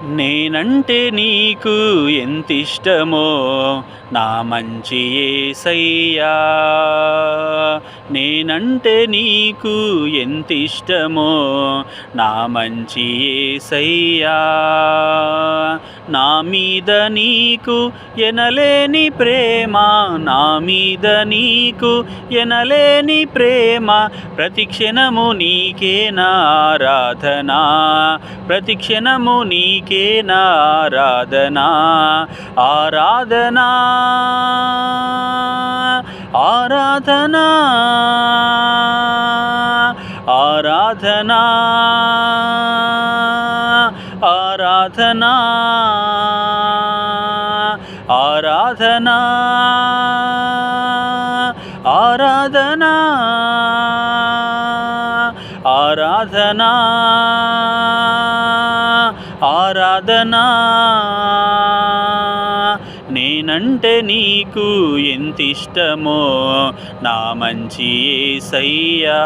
నేనంటే నీకు ఎంతిష్టమో నా మంచి యేసయ్యా, నేనంటే నీకు ఎంతిష్టమో నా మంచి యేసయ్యా. నా మీద నీకు ఎనలేని ప్రేమ, నా మీద నీకు ఎనలేని ప్రేమ, ప్రతి క్షణము నీకే నా ఆరాధన, ప్రతి క్షణము నీకే నా ఆరాధన. ఆరాధనా ఆరాధనా ఆరాధనా ఆరాధనా ఆరాధనా ఆరాధనా ఆరాధనా ఆరాధనా. నేనంటే నీకు ఎంతిష్టమో నా మంచి యేసయ్యా.